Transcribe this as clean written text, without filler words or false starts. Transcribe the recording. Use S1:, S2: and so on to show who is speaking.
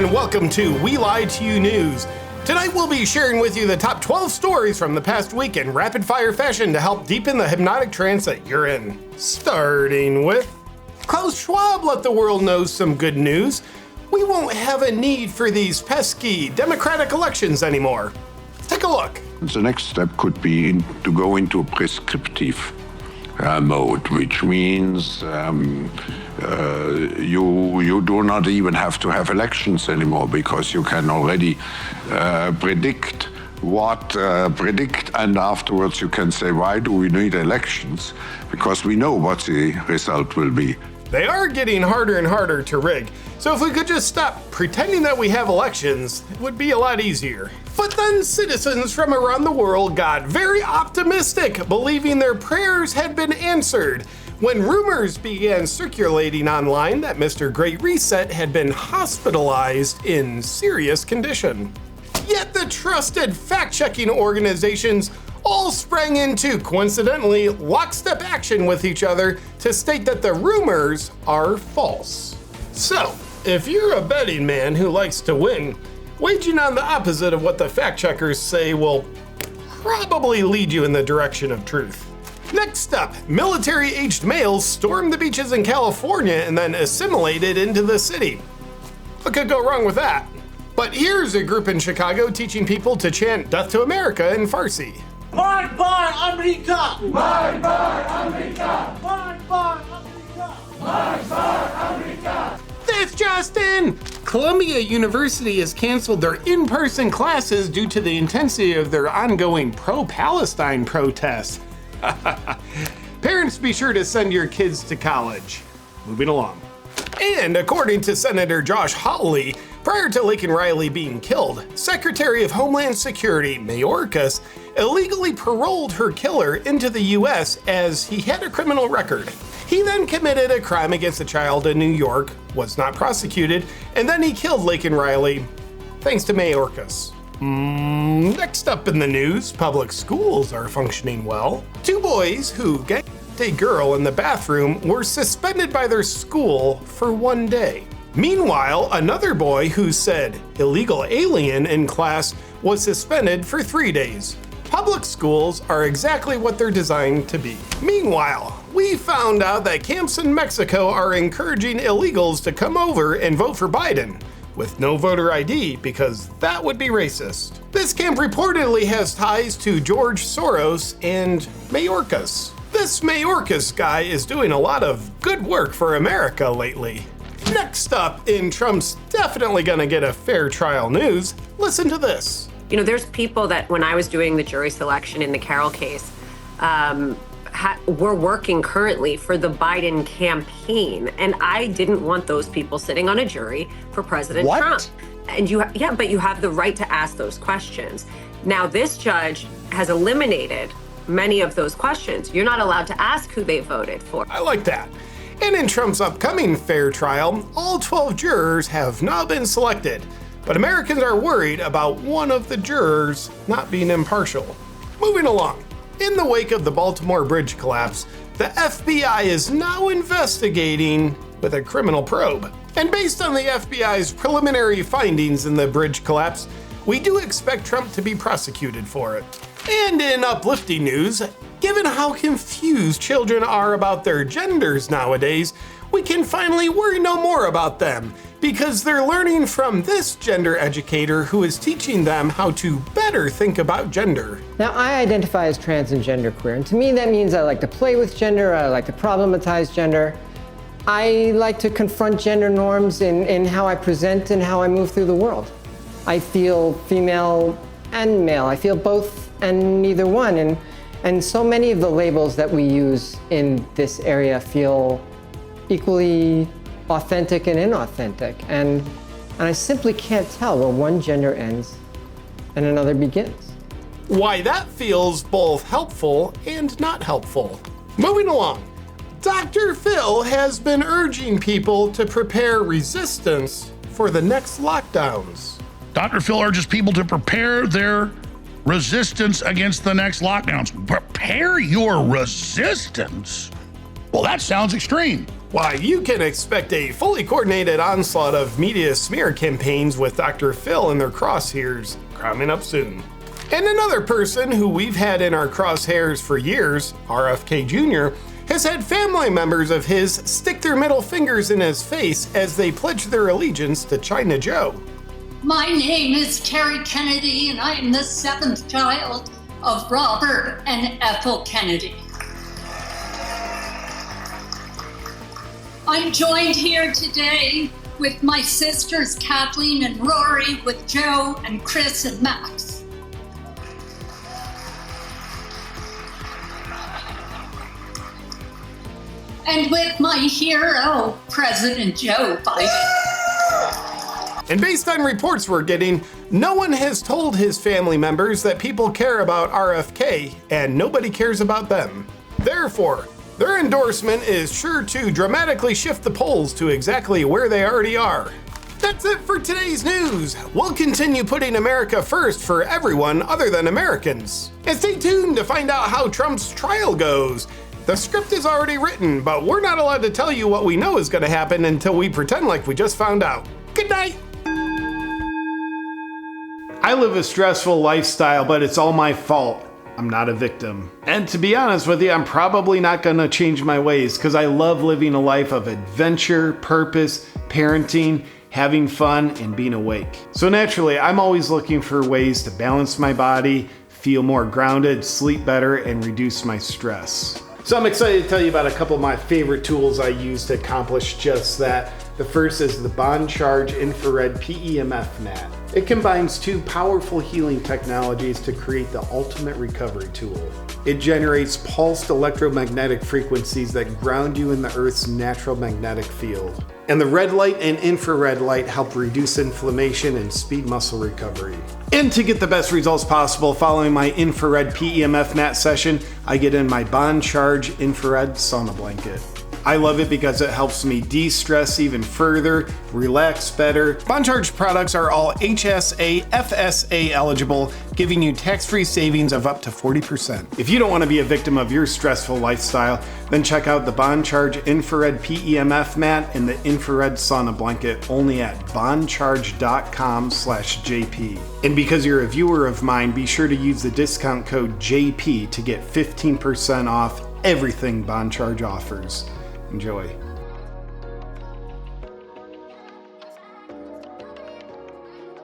S1: and welcome to We Lied to You News. Tonight we'll be sharing with you the top 12 stories from the past week in rapid-fire fashion to help deepen the hypnotic trance that you're in. Starting with, Klaus Schwab let the world know some good news. We won't have a need for these pesky democratic elections anymore. Take a look.
S2: The next step could be to go into a prescriptive mode, which means you do not even have to have elections anymore because you can already predict, and afterwards you can say, why do we need elections? Because we know what the result will be.
S1: They are getting harder and harder to rig, so if we could just stop pretending that we have elections, it would be a lot easier. But then citizens from around the world got very optimistic, believing their prayers had been answered, when rumors began circulating online that Mr. Great Reset had been hospitalized in serious condition. Yet the trusted fact-checking organizations all sprang into, coincidentally, lockstep action with each other to state that the rumors are false. So, if you're a betting man who likes to win, waging on the opposite of what the fact-checkers say will probably lead you in the direction of truth. Next up, military-aged males stormed the beaches in California and then assimilated into the city. What could go wrong with that? But here's a group in Chicago teaching people to chant Death to America in Farsi.
S3: Bar America!
S4: Bar America!
S3: Bar America!
S4: Bar America!
S1: This just in! Columbia University has canceled their in-person classes due to the intensity of their ongoing pro-Palestine protests. Parents, be sure to send your kids to college. Moving along. And according to Senator Josh Hawley, prior to Laken Riley being killed, Secretary of Homeland Security Mayorkas illegally paroled her killer into the US as he had a criminal record. He then committed a crime against a child in New York, was not prosecuted, and then he killed Laken Riley, thanks to Mayorkas. Next up in the news, public schools are functioning well. Two boys who ganged a girl in the bathroom were suspended by their school for 1 day. Meanwhile, another boy who said illegal alien in class was suspended for 3 days. Public schools are exactly what they're designed to be. Meanwhile, we found out that camps in Mexico are encouraging illegals to come over and vote for Biden with no voter ID because that would be racist. This camp reportedly has ties to George Soros and Mayorkas. This Mayorkas guy is doing a lot of good work for America lately. Next up in Trump's definitely gonna get a fair trial news, listen to this.
S5: You know, there's people that when I was doing the jury selection in the Carroll case, were working currently for the Biden campaign, and I didn't want those people sitting on a jury for President Trump. And but you have the right to ask those questions. Now, this judge has eliminated many of those questions. You're not allowed to ask who they voted for.
S1: I like that. And in Trump's upcoming fair trial, all 12 jurors have now been selected, but Americans are worried about one of the jurors not being impartial. Moving along. In the wake of the Baltimore Bridge collapse, the FBI is now investigating with a criminal probe. And based on the FBI's preliminary findings in the bridge collapse, we do expect Trump to be prosecuted for it. And in uplifting news, given how confused children are about their genders nowadays, we can finally worry no more about them because they're learning from this gender educator who is teaching them how to better think about gender.
S6: Now, I identify as trans and genderqueer, and to me that means I like to play with gender, I like to problematize gender. I like to confront gender norms in how I present and how I move through the world. I feel female and male. I feel both and neither one. And so many of the labels that we use in this area feel equally authentic and inauthentic. And I simply can't tell where one gender ends and another begins.
S1: Why that feels both helpful and not helpful. Moving along. Dr. Phil has been urging people to prepare resistance for the next lockdowns.
S7: Dr. Phil urges people to prepare their resistance against the next lockdowns. Prepare your resistance? Well, that sounds extreme.
S1: Why, you can expect a fully coordinated onslaught of media smear campaigns with Dr. Phil in their crosshairs coming up soon. And another person who we've had in our crosshairs for years, RFK Jr., has had family members of his stick their middle fingers in his face as they pledge their allegiance to China Joe.
S8: My name is Terry Kennedy, and I am the 7th child of Robert and Ethel Kennedy. I'm joined here today with my sisters Kathleen and Rory, with Joe and Chris and Max. And with my hero, President Joe Biden.
S1: And based on reports we're getting, no one has told his family members that people care about RFK, and nobody cares about them. Therefore, their endorsement is sure to dramatically shift the polls to exactly where they already are. That's it for today's news. We'll continue putting America first for everyone other than Americans. And stay tuned to find out how Trump's trial goes. The script is already written, but we're not allowed to tell you what we know is going to happen until we pretend like we just found out. Good night. I live a stressful lifestyle, but it's all my fault. I'm not a victim. And to be honest with you, I'm probably not gonna change my ways because I love living a life of adventure, purpose, parenting, having fun, and being awake. So naturally, I'm always looking for ways to balance my body, feel more grounded, sleep better, and reduce my stress. So I'm excited to tell you about a couple of my favorite tools I use to accomplish just that. The first is the Bond Charge Infrared PEMF mat. It combines two powerful healing technologies to create the ultimate recovery tool. It generates pulsed electromagnetic frequencies that ground you in the Earth's natural magnetic field. And the red light and infrared light help reduce inflammation and speed muscle recovery. And to get the best results possible following my infrared PEMF mat session, I get in my Bond Charge Infrared Sauna Blanket. I love it because it helps me de-stress even further, relax better. Bond Charge products are all HSA, FSA eligible, giving you tax-free savings of up to 40%. If you don't want to be a victim of your stressful lifestyle, then check out the Bond Charge Infrared PEMF mat and the Infrared Sauna Blanket only at bondcharge.com/JP. And because you're a viewer of mine, be sure to use the discount code JP to get 15% off everything Bond Charge offers. Enjoy.